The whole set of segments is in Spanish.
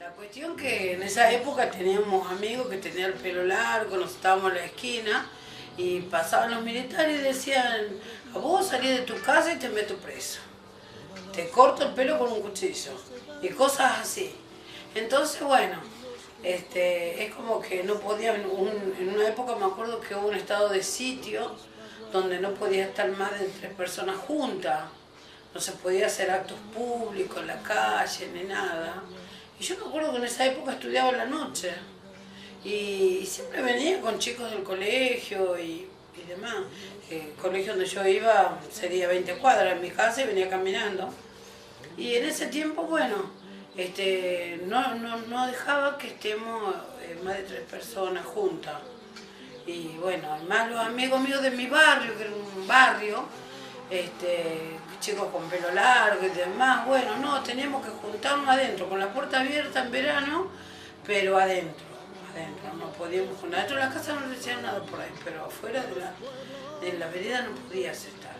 La cuestión que en esa época teníamos amigos que tenían el pelo largo, nos estábamos en la esquina y pasaban los militares y decían: a vos salís de tu casa y te meto preso, te corto el pelo con un cuchillo y cosas así. Entonces, bueno, es como que no podían, en una época me acuerdo que hubo un estado de sitio donde no podía estar más de 3 personas juntas, no se podía hacer actos públicos en la calle ni nada. Y yo me acuerdo que en esa época estudiaba en la noche y siempre venía con chicos del colegio y demás. El colegio donde yo iba sería 20 cuadras en mi casa y venía caminando. Y en ese tiempo, bueno, no dejaba que estemos más de 3 personas juntas. Y bueno, además los amigos míos de mi barrio, que era un barrio, chicos con pelo largo y demás, bueno, no, teníamos que juntarnos adentro, con la puerta abierta en verano, pero adentro, no podíamos juntar. Adentro de la casa no decían nada por ahí, pero afuera de la vereda no podías estar.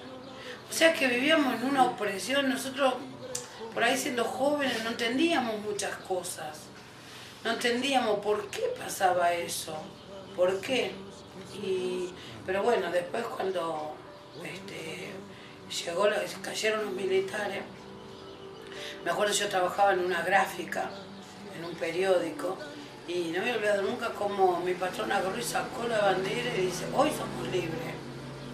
O sea que vivíamos en una opresión, nosotros por ahí siendo jóvenes no entendíamos muchas cosas, no entendíamos por qué pasaba eso, por qué. Pero bueno, después cuando cayeron los militares, me acuerdo yo trabajaba en una gráfica, en un periódico, y no me he olvidado nunca cómo mi patrón agarró y sacó la bandera y dice: hoy somos libres.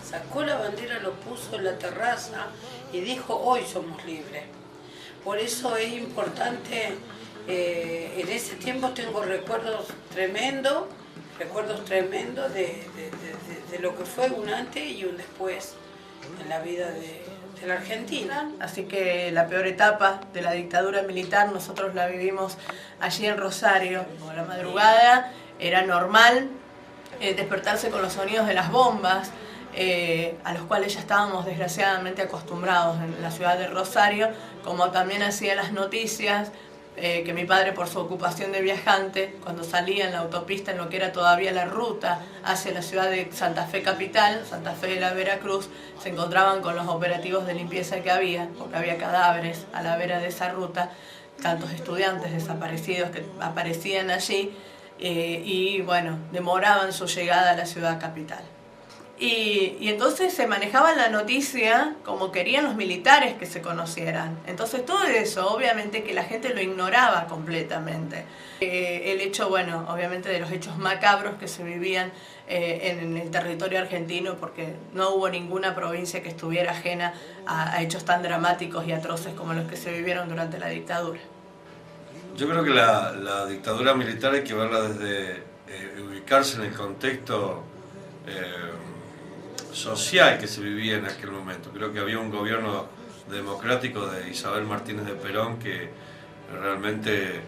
Sacó la bandera, lo puso en la terraza y dijo: hoy somos libres. Por eso es importante, en ese tiempo tengo recuerdos tremendos de lo que fue un antes y un después en la vida de la Argentina. Así que la peor etapa de la dictadura militar nosotros la vivimos allí en Rosario. A la madrugada era normal despertarse con los sonidos de las bombas, a los cuales ya estábamos desgraciadamente acostumbrados en la ciudad de Rosario, como también hacía las noticias, que mi padre, por su ocupación de viajante, cuando salía en la autopista, en lo que era todavía la ruta hacia la ciudad de Santa Fe capital, Santa Fe de la Veracruz, se encontraban con los operativos de limpieza que había, porque había cadáveres a la vera de esa ruta, tantos estudiantes desaparecidos que aparecían allí, y bueno, demoraban su llegada a la ciudad capital. Y entonces se manejaba la noticia como querían los militares que se conocieran. Entonces todo eso, obviamente que la gente lo ignoraba completamente. El hecho, bueno, obviamente de los hechos macabros que se vivían en el territorio argentino, porque no hubo ninguna provincia que estuviera ajena a hechos tan dramáticos y atroces como los que se vivieron durante la dictadura. Yo creo que la dictadura militar hay que verla desde ubicarse en el contexto social que se vivía en aquel momento. Creo que había un gobierno democrático de Isabel Martínez de Perón que realmente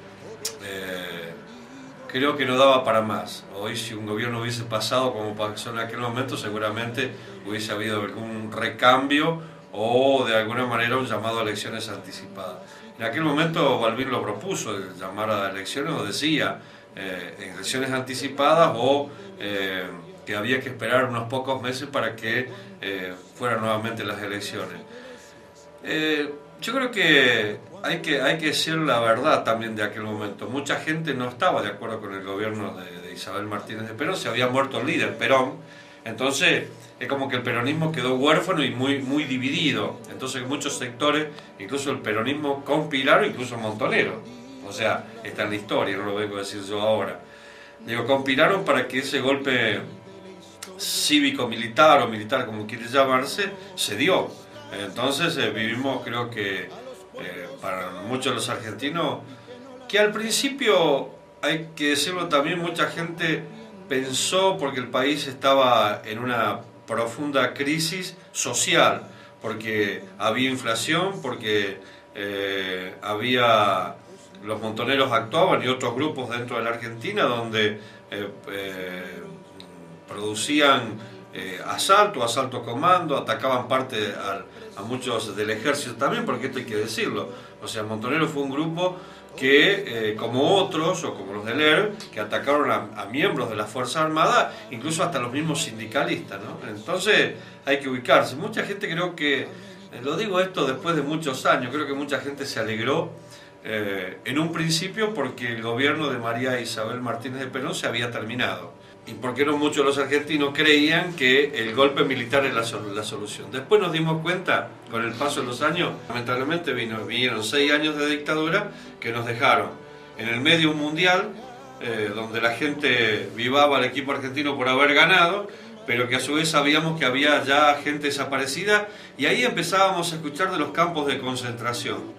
creo que no daba para más. Hoy, si un gobierno hubiese pasado como pasó en aquel momento, seguramente hubiese habido algún recambio o de alguna manera un llamado a elecciones anticipadas. En aquel momento Balbín lo propuso, el llamar a elecciones, o decía elecciones anticipadas o que había que esperar unos pocos meses para que fueran nuevamente las elecciones. Yo creo que hay que decir la verdad también de aquel momento. Mucha gente no estaba de acuerdo con el gobierno de Isabel Martínez de Perón, se había muerto el líder, Perón, entonces es como que el peronismo quedó huérfano y muy dividido. Entonces muchos sectores, incluso el peronismo con Pilar, incluso Montonero, o sea, está en la historia, no lo vengo a decir yo ahora. Digo, conspiraron para que ese golpe cívico-militar o militar, como quiere llamarse, se dio. Entonces vivimos, creo que para muchos de los argentinos, que al principio, hay que decirlo también, mucha gente pensó, porque el país estaba en una profunda crisis social, porque había inflación, porque los montoneros actuaban y otros grupos dentro de la Argentina donde producían asalto comando, atacaban parte a muchos del ejército también, porque esto hay que decirlo. O sea, Montonero fue un grupo que, como otros, o como los del ERP, que atacaron a miembros de la Fuerza Armada, incluso hasta los mismos sindicalistas, ¿no? Entonces hay que ubicarse. Mucha gente, creo que, lo digo esto después de muchos años, creo que mucha gente se alegró En un principio porque el gobierno de María Isabel Martínez de Perón se había terminado y porque no muchos de los argentinos creían que el golpe militar era la solución. Después nos dimos cuenta, con el paso de los años, lamentablemente vinieron 6 años de dictadura que nos dejaron en el medio mundial, donde la gente vivaba al equipo argentino por haber ganado, pero que a su vez sabíamos que había ya gente desaparecida, y ahí empezábamos a escuchar de los campos de concentración,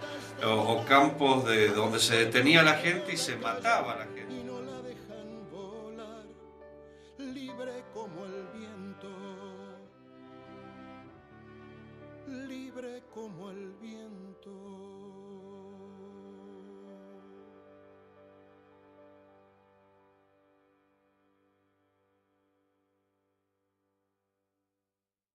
o campos donde se detenía la gente y se mataba a la gente. Y no la dejan volar, libre como el viento, libre como